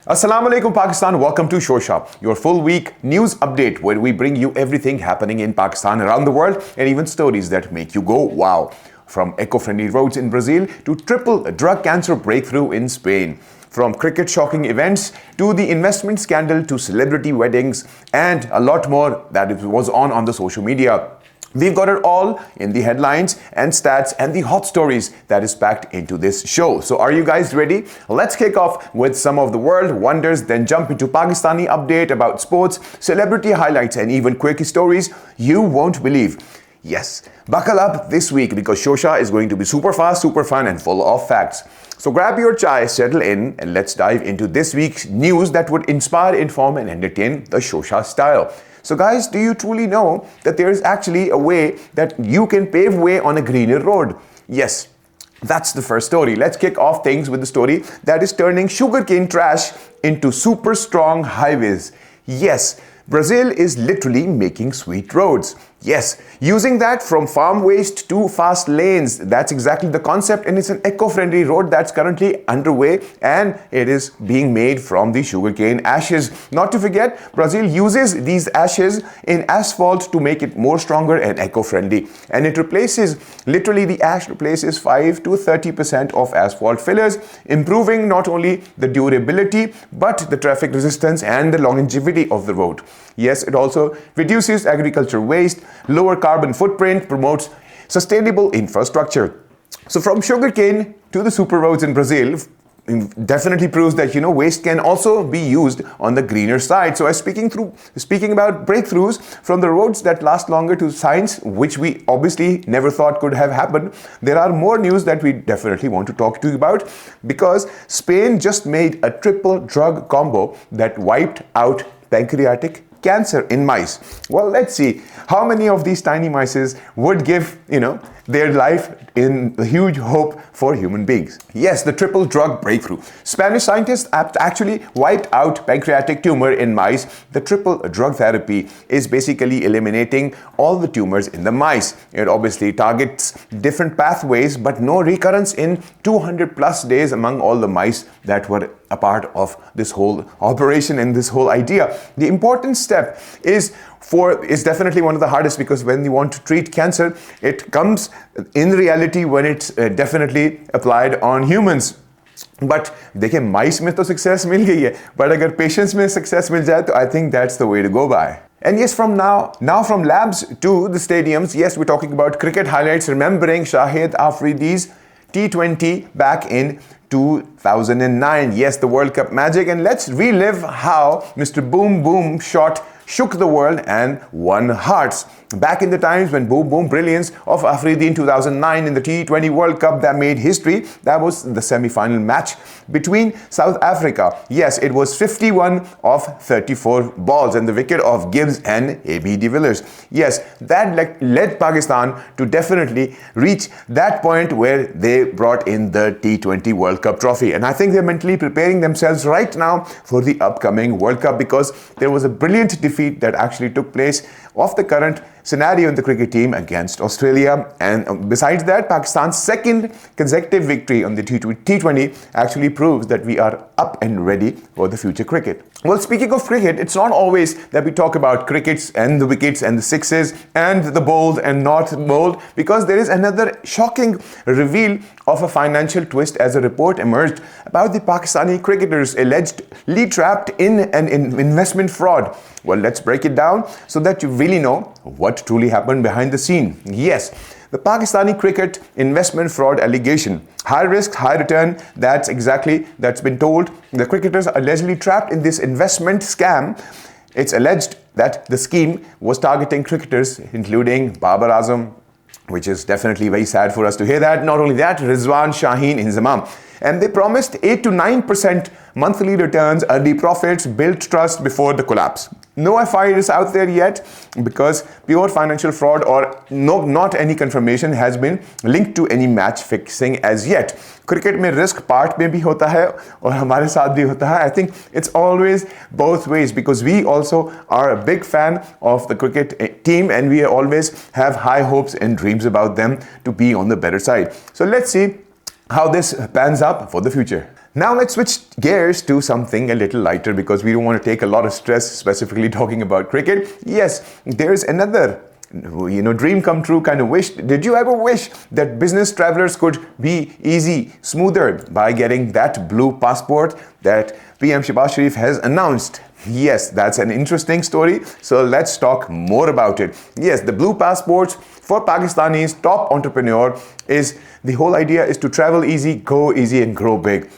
Assalamu alaikum Pakistan, welcome to Showshow, your full week news update where we bring you everything happening in Pakistan, around the world, and even stories that make you go wow. From eco-friendly roads in Brazil to triple drug cancer breakthrough in Spain. From cricket shocking events to the investment scandal to celebrity weddings and a lot more that was on the social media. We've got it all in the headlines and stats and the hot stories that is packed into this show. So are you guys ready? Let's kick off with some of the world wonders, then jump into Pakistani update about sports, celebrity highlights and even quirky stories you won't believe. Yes, buckle up this week because Showshow is going to be super fast, super fun and full of facts. So grab your chai, settle in and let's dive into this week's news that would inspire, inform and entertain the Showshow style. So guys, do you truly know that there is actually a way that you can pave way on a greener road? Yes, that's the first story. Let's kick off things with the story that is turning sugarcane trash into super strong highways. Yes, Brazil is literally making sweet roads. Yes, using that from farm waste to fast lanes. That's exactly the concept, and it's an eco-friendly road that's currently underway and it is being made from the sugarcane ashes. Not to forget, Brazil uses these ashes in asphalt to make it more stronger and eco-friendly. And it replaces, literally the ash replaces 5 to 30% of asphalt fillers, improving not only the durability but the traffic resistance and the longevity of the road. Yes, it also reduces agriculture waste, lower carbon footprint, promotes sustainable infrastructure. So from sugarcane to the super roads in Brazil definitely proves that waste can also be used on the greener side. So as speaking about breakthroughs from the roads that last longer to science, which we obviously never thought could have happened, there are more news that we definitely want to talk to you about because Spain just made a triple drug combo that wiped out pancreatic cancer in mice. Well, let's see how many of these tiny mice would give, their life in a huge hope for human beings. Yes, the triple drug breakthrough. Spanish scientists actually wiped out pancreatic tumor in mice. The triple drug therapy is basically eliminating all the tumors in the mice. It obviously targets different pathways, but no recurrence in 200 plus days among all the mice that were a part of this whole operation and this whole idea. The important step is definitely one of the hardest because when you want to treat cancer, it comes in reality when it's definitely applied on humans. But देखिए mice में तो success मिल गई है, but अगर patients में success मिल जाए तो I think that's the way to go by. And yes, from now from labs to the stadiums, yes, we're talking about cricket highlights, remembering Shahid Afridi's T20 back in 2009. Yes, the World Cup magic, and let's relive how Mr. Boom Boom shot shook the world and won hearts. Back in the times when Boom Boom brilliance of Afridi in 2009 in the T20 World Cup that made history, that was the semi-final match between South Africa. Yes, it was 51 of 34 balls and the wicket of Gibbs and A.B. de Villiers. Yes, that led Pakistan to definitely reach that point where they brought in the T20 World Cup trophy. And I think they're mentally preparing themselves right now for the upcoming World Cup because there was a brilliant defeat that actually took place of the current scenario in the cricket team against Australia. And besides that, Pakistan's second consecutive victory on the T20 actually proves that we are up and ready for the future cricket. Well, speaking of cricket, it's not always that we talk about crickets and the wickets and the sixes and the bold and not bold, because there is another shocking reveal of a financial twist as a report emerged about the Pakistani cricketers allegedly trapped in an investment fraud. Well, let's break it down so that you really know what truly happened behind the scene. Yes, the Pakistani cricket investment fraud allegation. High risk, high return, that's been told. The cricketers are allegedly trapped in this investment scam. It's alleged that the scheme was targeting cricketers including Babar Azam, which is definitely very sad for us to hear that. Not only that, Rizwan, Shaheen, Inzamam. And they promised 8 to 9% monthly returns, early profits, built trust before the collapse. No FIR is out there yet because pure financial fraud or not any confirmation has been linked to any match fixing as yet. Cricket में risk part में भी होता है और हमारे साथ भी होता है. I think it's always both ways because we also are a big fan of the cricket team and we always have high hopes and dreams about them to be on the better side. So let's see how this pans up for the future. Now let's switch gears to something a little lighter because we don't want to take a lot of stress, specifically talking about cricket. Yes, there's another dream come true kind of wish. Did you ever wish that business travelers could be easy, smoother by getting that blue passport that PM Shehbaz Sharif has announced? Yes, that's an interesting story. So let's talk more about it. Yes, the blue passports for Pakistani's top entrepreneur is the whole idea is to travel easy, go easy, and grow big.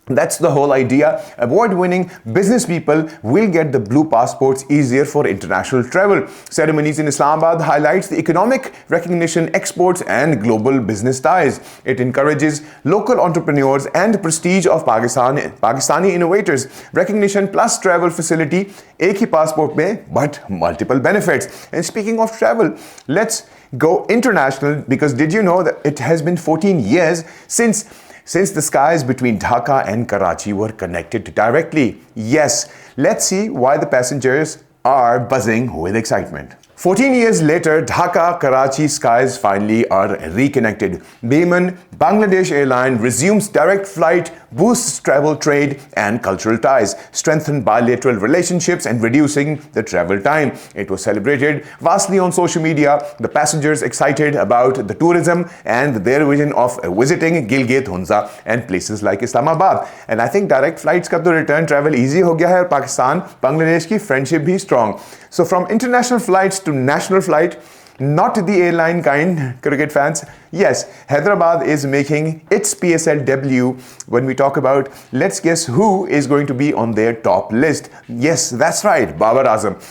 That's the whole idea. Award-winning business people will get the blue passports easier for international travel. Ceremonies in Islamabad highlights the economic recognition, exports, and global business ties. It encourages local entrepreneurs and prestige of Pakistani innovators. Recognition plus travel facility, एक ही passport में, but multiple benefits. And speaking of travel, let's go international because did you know that it has been 14 years since the skies between Dhaka and Karachi were connected directly? Yes, let's see why the passengers are buzzing with excitement. 14 years later, Dhaka-Karachi skies finally are reconnected. Biman Bangladesh airline resumes direct flight, boosts travel trade and cultural ties, strengthen bilateral relationships and reducing the travel time. It was celebrated vastly on social media. The passengers excited about the tourism and their vision of visiting Gilgit, Hunza and places like Islamabad. And I think direct flights ka to return travel easy ho gaya hai aur Pakistan Bangladesh ki friendship bhi strong. So from international flights to national flight, not the airline kind, cricket fans. Yes, Hyderabad is making its PSL debut. When we talk about, let's guess who is going to be on their top list. Yes, that's right, Babar Azam.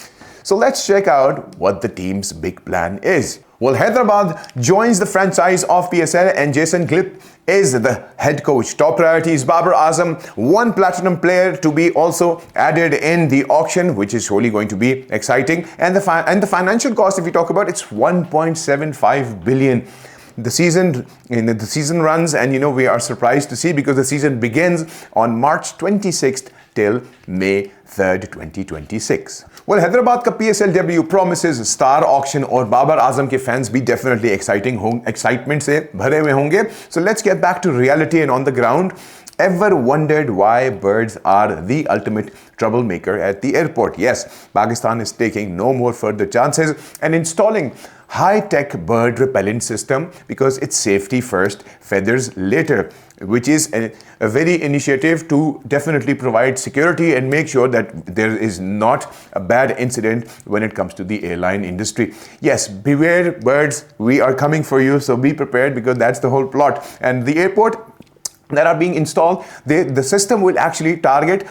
So let's check out what the team's big plan is. Well, Hyderabad joins the franchise of PSL and Jason Glip is the head coach. Top priority is Babar Azam, one platinum player to be also added in the auction, which is surely going to be exciting. And the financial cost, if you talk about, it's 1.75 billion. The season runs, and we are surprised to see because the season begins on March 26th till May 3rd, 2026. Well, Hyderabad ka PSL debut promises star auction और बाबर आजम के fans भी definitely excitement से भरे हुए होंगे. So let's get back to reality and on the ground. Ever wondered why birds are the ultimate troublemaker at the airport? Yes, Pakistan is taking no more further chances and installing high-tech bird repellent system because it's safety first, feathers later, which is a very initiative to definitely provide security and make sure that there is not a bad incident when it comes to the airline industry. Yes, beware birds, we are coming for you, so be prepared because that's the whole plot. And the airport that are being installed, the system will actually target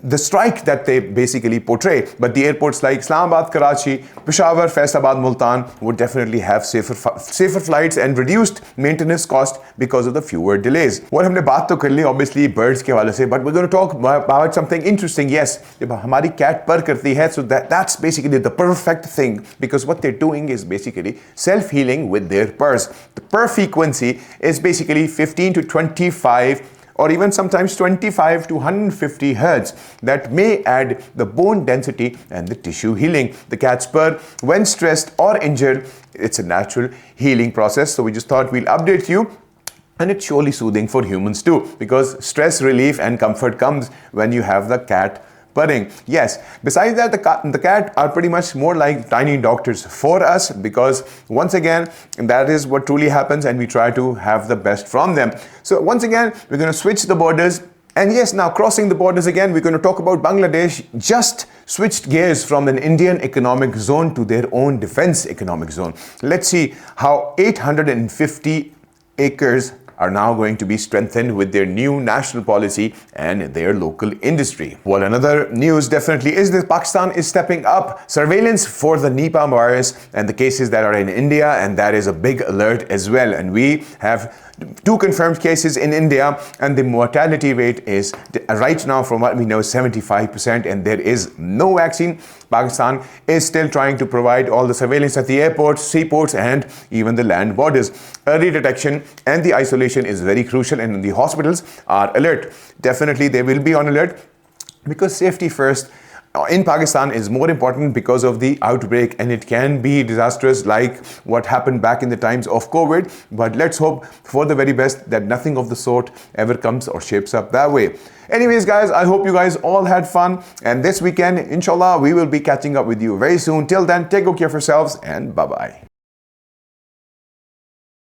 the strike that they basically portray. But the airports like Islamabad, Karachi, Peshawar, Faisalabad, Multan would definitely have safer flights and reduced maintenance cost because of the fewer delays. What हमने बात तो कर ली obviously birds के वाले से, but we're going to talk about something interesting. Yes, जब हमारी cat purr करती है, so that's basically the perfect thing because what they're doing is basically self-healing with their purrs. The purr frequency is basically 15 to 25 or even sometimes 25 to 150 hertz that may add the bone density and the tissue healing. The cat's purr, when stressed or injured, it's a natural healing process. So we just thought we'll update you. And it's surely soothing for humans too because stress relief and comfort comes when you have the cat purring. Yes, besides that, the cat are pretty much more like tiny doctors for us because once again, that is what truly happens and we try to have the best from them. So once again, we're going to switch the borders. And yes, now crossing the borders again, we're going to talk about Bangladesh just switched gears from an Indian economic zone to their own defense economic zone. Let's see how 850 acres are now going to be strengthened with their new national policy and their local industry. Well, another news definitely is that Pakistan is stepping up surveillance for the Nipah virus and the cases that are in India, and that is a big alert as well. And we have 2 confirmed cases in India, and the mortality rate is right now, from what we know, 75%, and there is no vaccine. Pakistan is still trying to provide all the surveillance at the airports, seaports, and even the land borders. Early detection and the isolation is very crucial, and the hospitals are alert. Definitely, they will be on alert because safety first. in Pakistan is more important because of the outbreak, and it can be disastrous like what happened back in the times of COVID. But let's hope for the very best that nothing of the sort ever comes or shapes up that way. Anyways, guys, I hope you guys all had fun, and this weekend, inshallah, we will be catching up with you very soon. Till then, take good care of yourselves, and bye-bye.